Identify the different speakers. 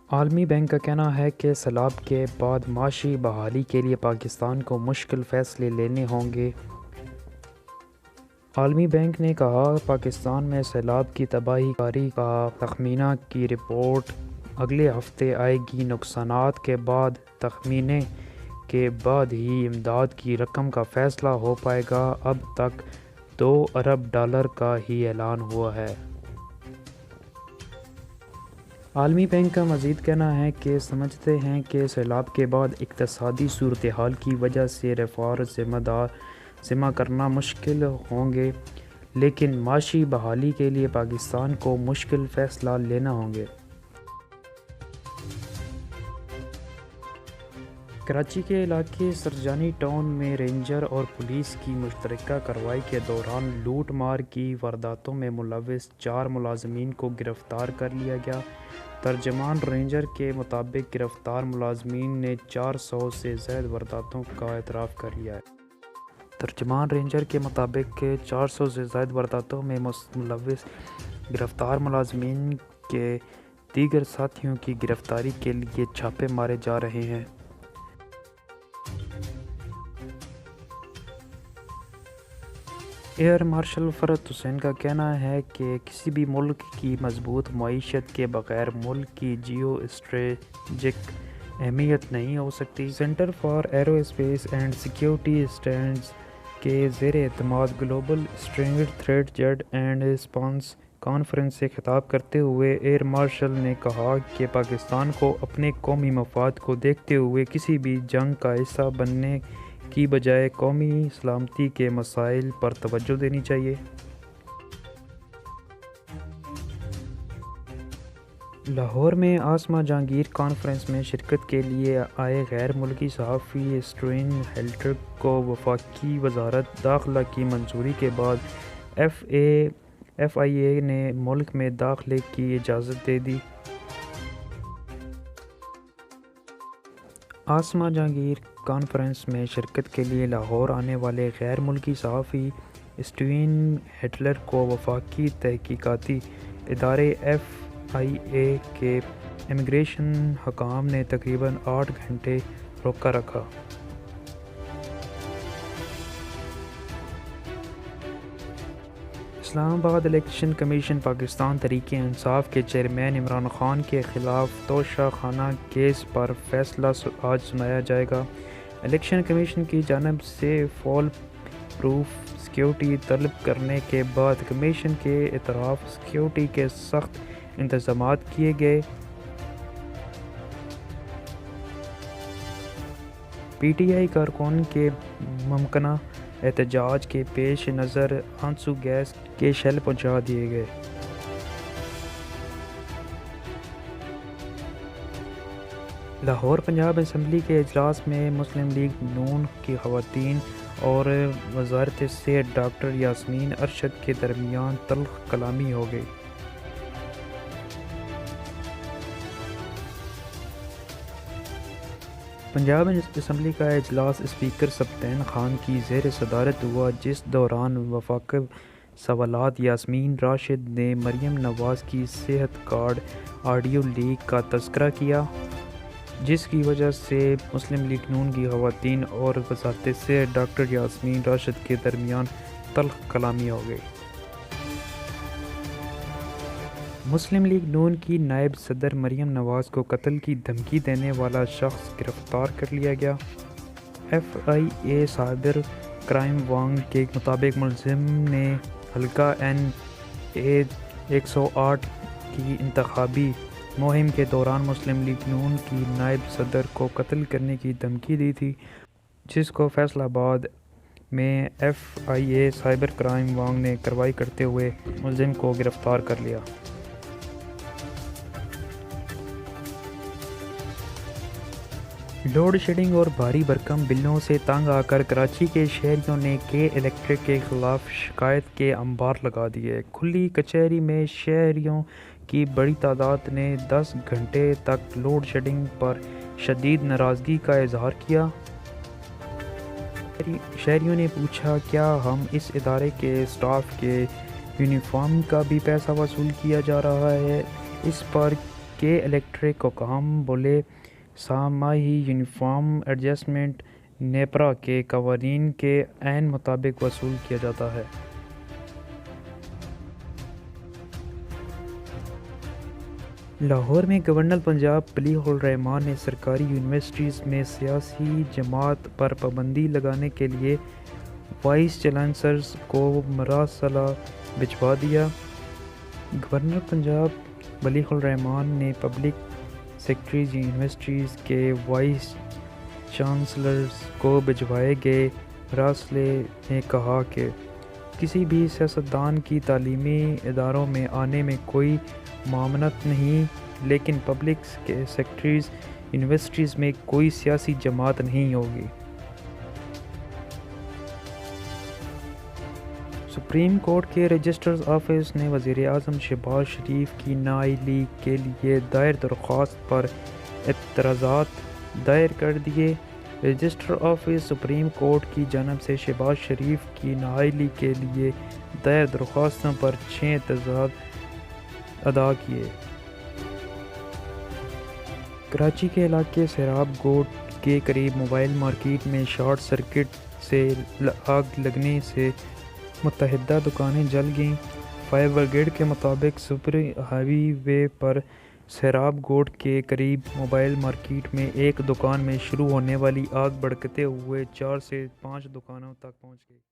Speaker 1: عالمی بینک کا کہنا ہے کہ سیلاب کے بعد معاشی بحالی کے لیے پاکستان کو مشکل فیصلے لینے ہوں گے۔ عالمی بینک نے کہا پاکستان میں سیلاب کی تباہی کاری کا تخمینہ کی رپورٹ اگلے ہفتے آئے گی۔ نقصانات کے بعد تخمینے کے بعد ہی امداد کی رقم کا فیصلہ ہو پائے گا۔ اب تک $2 ارب کا ہی اعلان ہوا ہے۔ عالمی بینک کا مزید کہنا ہے کہ سمجھتے ہیں کہ سیلاب کے بعد اقتصادی صورتحال کی وجہ سے رفع ذمہ کرنا مشکل ہوں گے، لیکن معاشی بحالی کے لیے پاکستان کو مشکل فیصلہ لینا ہوں گے۔ کراچی کے علاقے سرجانی ٹاؤن میں رینجر اور پولیس کی مشترکہ کارروائی کے دوران لوٹ مار کی وارداتوں میں ملوث 4 ملازمین کو گرفتار کر لیا گیا۔ ترجمان رینجر کے مطابق گرفتار ملازمین نے 400 سے زائد وارداتوں کا اعتراف کر لیا ہے۔ ترجمان رینجر کے مطابق 400 سے زائد وارداتوں میں ملوث گرفتار ملازمین کے دیگر ساتھیوں کی گرفتاری کے لیے چھاپے مارے جا رہے ہیں۔ ایئر مارشل فرحت حسین کا کہنا ہے کہ کسی بھی ملک کی مضبوط معیشت کے بغیر ملک کی جیو اسٹریٹجک اہمیت نہیں ہو سکتی۔ Centre for aerospace and security studies کے زیر اہتمام گلوبل اسٹریٹجک تھریٹ جیڈ اینڈ رسپانس کانفرنس سے خطاب کرتے ہوئے ایئر مارشل نے کہا کہ پاکستان کو اپنے قومی مفاد کو دیکھتے ہوئے کسی بھی جنگ کا حصہ بننے کی بجائے قومی سلامتی کے مسائل پر توجہ دینی چاہیے۔ لاہور میں عاصمہ جہانگیر کانفرنس میں شرکت کے لیے آئے غیر ملکی صحافی اسٹیون ہیلٹرک کو وفاقی وزارت داخلہ کی منظوری کے بعد ایف آئی اے نے ملک میں داخلے کی اجازت دے دی۔ عاصمہ جہانگیر کانفرنس میں شرکت کے لیے لاہور آنے والے غیر ملکی صحافی اسٹیون ہیلٹرک کو وفاقی تحقیقاتی ادارے ایف آئی اے کے امیگریشن حکام نے تقریباً 8 گھنٹے روکا رکھا۔ اسلام آباد الیکشن کمیشن پاکستان تحریک انصاف کے چیئرمین عمران خان کے خلاف توشہ خانہ کیس پر فیصلہ آج سنایا جائے گا۔ الیکشن کمیشن کی جانب سے فول پروف سیکیورٹی طلب کرنے کے بعد کمیشن کے اطراف سیکیورٹی کے سخت انتظامات کیے گئے۔ پی ٹی آئی کارکن کے ممکنہ احتجاج کے پیش نظر آنسو گیس کے شیل پہنچا دیے گئے۔ لاہور پنجاب اسمبلی کے اجلاس میں مسلم لیگ نون کی خواتین اور وزارت صحت ڈاکٹر یاسمین ارشد کے درمیان تلخ کلامی ہو گئی۔ پنجاب اسمبلی کا اجلاس اسپیکر سبطین خان کی زیر صدارت ہوا، جس دوران وفاقی سوالات یاسمین راشد نے مریم نواز کی صحت کارڈ آڈیو لیک کا تذکرہ کیا، جس کی وجہ سے مسلم لیگ نون کی خواتین اور وزارت صحت ڈاکٹر یاسمین راشد کے درمیان تلخ کلامی ہو گئی۔ مسلم لیگ نون کی نائب صدر مریم نواز کو قتل کی دھمکی دینے والا شخص گرفتار کر لیا گیا۔ F I A cyber crime وانگ کے مطابق ملزم نے حلقہ این اے 108 کی انتخابی مہم کے دوران مسلم لیگ نون کی نائب صدر کو قتل کرنے کی دھمکی دی تھی، جس کو فیصل آباد میں F I A cyber crime وانگ نے کارروائی کرتے ہوئے ملزم کو گرفتار کر لیا۔ لوڈ شیڈنگ اور بھاری بھرکم بلوں سے تنگ آ کر کراچی کے شہریوں نے کے الیکٹرک کے خلاف شکایت کے انبار لگا دیے۔ کھلی کچہری میں شہریوں کی بڑی تعداد نے 10 گھنٹے تک لوڈ شیڈنگ پر شدید ناراضگی کا اظہار کیا۔ شہریوں نے پوچھا، کیا ہم اس ادارے کے اسٹاف کے یونیفارم کا بھی پیسہ وصول کیا جا رہا ہے؟ اس پر کے الیکٹرک حکام بولے سامائی یونیفارم ایڈجسٹمنٹ نیپرا کے قوانین کے عین مطابق وصول کیا جاتا ہے۔ لاہور میں گورنر پنجاب بلیغ الرحمان نے سرکاری یونیورسٹیز میں سیاسی جماعت پر پابندی لگانے کے لیے وائس چانسلرز کو مراسلہ بھجوا دیا۔ گورنر پنجاب بلیغ الرحمان نے پبلک سیکرٹریز یونیورسٹیز کے وائس چانسلرز کو بھجوائے گئے مراسلے میں کہا کہ کسی بھی سیاستدان کی تعلیمی اداروں میں آنے میں کوئی ممانعت نہیں، لیکن پبلک سیکرٹریز یونیورسٹیز میں کوئی سیاسی جماعت نہیں ہوگی۔ سپریم کورٹ کے رجسٹرز آفس نے وزیر اعظم شہباز شریف کی نااہلی کے لیے دائر درخواست پر اعتراضات دائر کر دیے۔ رجسٹر آفس سپریم کورٹ کی جانب سے شہباز شریف کی نااہلی کے لیے دائر درخواستوں پر 6 اعتراضات ادا کیے۔ کراچی کے علاقے سیراب گوٹ کے قریب موبائل مارکیٹ میں شارٹ سرکٹ سے آگ لگنے سے متعدد دکانیں جل گئیں۔ فائر بریگیڈ کے مطابق سپر ہائی وے پر سیراب گوٹ کے قریب موبائل مارکیٹ میں ایک دکان میں شروع ہونے والی آگ بھڑکتے ہوئے 4 سے 5 دکانوں تک پہنچ گئی۔